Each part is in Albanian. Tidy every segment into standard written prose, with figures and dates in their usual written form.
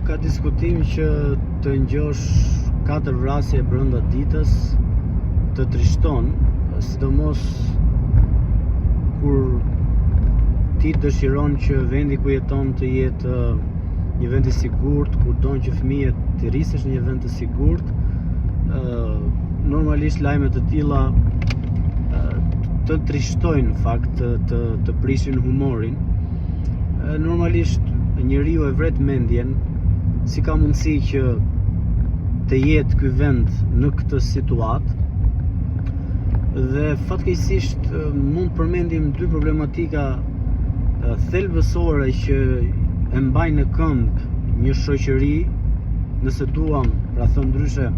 Nuk ka diskutim që të ngjosh 4 vrasje brenda ditës të trishton, sidomos kur ti dëshiron që vendi ku jeton të jetë një vend i sigurt, kur don që fëmijët të rrisesh në një vend të sigurt. Normalisht lajmet të tilla të trishtojnë, në fakt të prishin humorin. Normalisht njeriu e vret mendjen si ka mundësi që të jetë ky vend në këtë situatë. Dhe fatkeqësisht mund të përmendim dy problematika thelbësore që e mbajnë në këmbë një shoqëri, nëse duam, pra thënë ndryshe,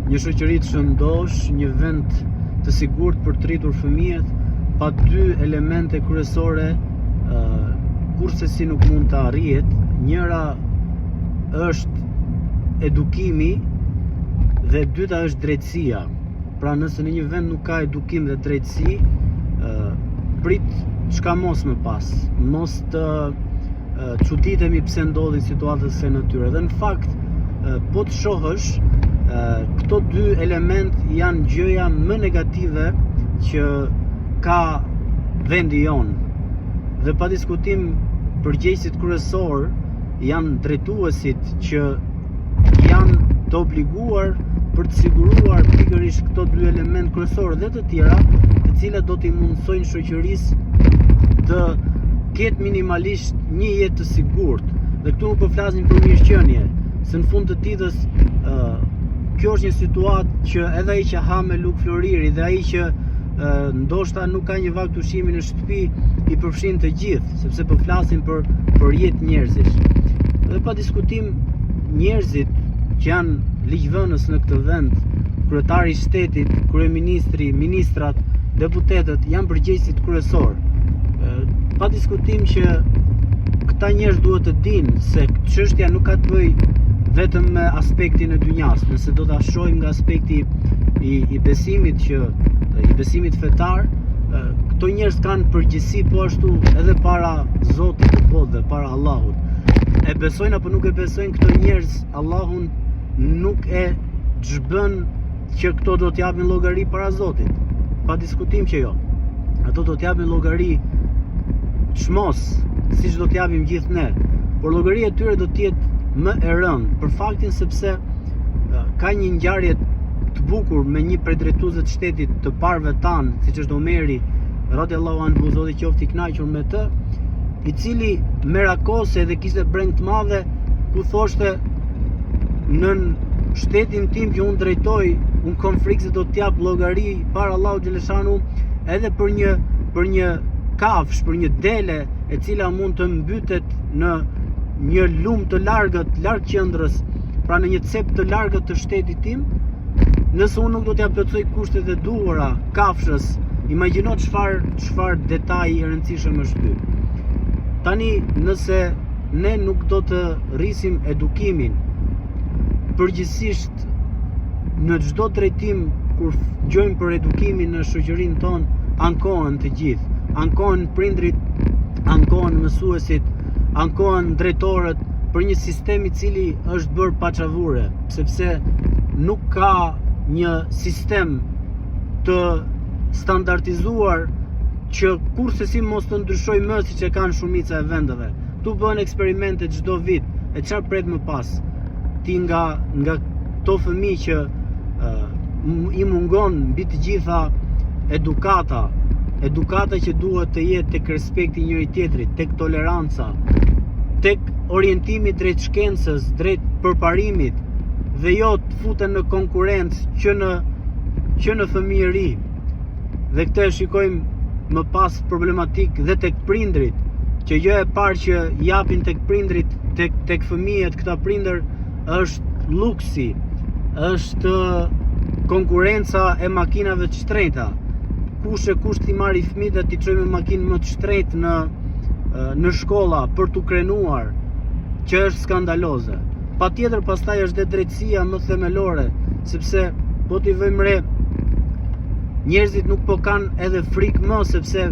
një shoqëri të shëndosh, një vend të sigurt për të rritur fëmijët, pa dy elemente kryesore, kurse si nuk mund të arrihet. Njëra është edukimi dhe dyta është drejtësia. Pra nëse në një vend nuk ka edukim dhe drejtësi, prit çka mos më pas, mos të çuditemi pse ndodhin situata të kësaj natyre. Dhe në fakt, po të shohësh, këto dy element janë gjëja më negative që ka vendi jon. Dhe pa diskutim, përgjegjësit kryesor janë drejtuesit që janë të obliguar për të siguruar pikërisht këto dy element kryesor dhe të tjera, të cilat do t'i mundsojnë shoqërisë të ketë minimalisht një jetë të sigurt. Dhe këtu nuk po flasim për mirëqenie, se në fund të ditës kjo është një situatë që edhe ai që ha me luk floriri dhe ai që ndoshta nuk ka një vakt ushqimi në shtëpi i përfshin të gjithë, sepse po flasim për jetë njerëzish. Dhe pa diskutim, njerëzit që janë ligjvënës në këtë vend, kryetari i shtetit, kryeministri, ministrat, deputetët janë përgjegjësit kryesor. Pa diskutim që këta njerëz duhet të dinë se çështja nuk ka të bëjë vetëm me aspektin e dynjas. Nëse do ta shohim nga aspekti i besimit i besimit fetar, këto njerëz kanë përgjegjësi po ashtu edhe para Zotit të botë dhe para Allahut. E besojnë apo nuk e besojnë këto njerëz Allahun, nuk e ç'bën që këto do t'japin llogari para Zotit. Pa diskutim që jo. Ato do t'japin llogari çmos, siç do t'japim gjithë ne. Por llogaria e tyre do t'jetë më e rëndë, për faktin sepse ka një ngjarje të bukur me një prej drejtuesve të shtetit të parëve tan, siç është Omeri radhiyallahu anhu, Zoti qoftë i kënaqur me të, i cili merakose dhe kishte breng të madhe ku thoshte në shtetin tim që unë drejtoj, unë kom frikë se do t'jap llogari para Allahut xhaleshanu edhe për një kafsh, për një dele e cila mund të mbytet në një lumë të largët, larg qendrës, pra në një cep të largët të shtetit tim. Nëse unë nuk do t'ja plotësoj kushtet e duhura kafshës, imagjino çfarë detaji i rëndësishëm është ky. Tani, nëse ne nuk do të rrisim edukimin, përgjithsisht në çdo drejtim kur gjojmë për edukimin në shoqërinë tonë, ankohen të gjithë, ankohen prindrit, ankohen mësuesit, ankohen drejtorët për një sistem i cili është bërë paçavure, sepse nuk ka një sistem të standardizuar që kurse si mos të ndryshoj më siç e kanë shumica e vendeve. Tu bën eksperimente çdo vit, e çfarë pret më pas? Ti nga këto fëmijë që i mungon mbi të gjitha edukata që duhet të jetë tek respekti njëri tjetrit, tek toleranca, tek orientimi drejt shkencës, drejt përparimit, dhe jo të futen në konkurrencë që në fëmijëri. Dhe këtë e shikojmë më pas problematik dhe tek prindrit, që jo e parë që japin tek prindrit, tek fëmijët, këta prindër është luksi, është konkurenca e makinave të shtrenjta. Kush t'i marri fëmijët dhe t'i çojë me makinë më të shtrenjtë në shkolla për t'u krenuar, që është skandaloze. Patjetër pastaj është dhe drejtësia më themelore, sepse po t'i vëjmë re, njerëzit nuk po kanë edhe frikë më, sepse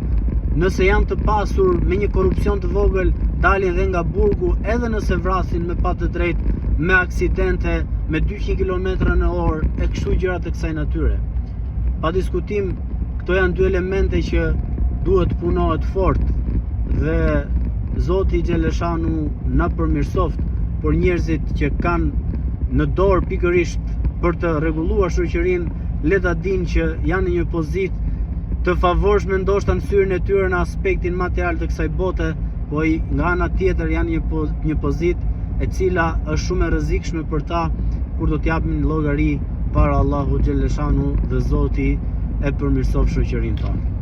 nëse janë të pasur me një korrupsion të vogël, dalin dhe nga burgu edhe nëse vrasin me pa të drejtë, me aksidente, me 200 km/h e kështu gjëra të kësaj natyre. Pa diskutim, këto janë dy elemente që duhet punohet fort dhe Zoti Xheleshanu na përmirësoft, por njerëzit që kanë në dorë pikërisht për të rregulluar shoqërinë, le ta dinë që janë në një pozitë të favorshme ndoshta në syrin e tyre në aspektin material të kësaj bote, po nga ana tjetër janë një pozitë e cila është shumë e rrezikshme për ta kur do t'japin llogari para Allahu Xheleshanu dhe Zoti e përmirësoft shoqërinë tonë.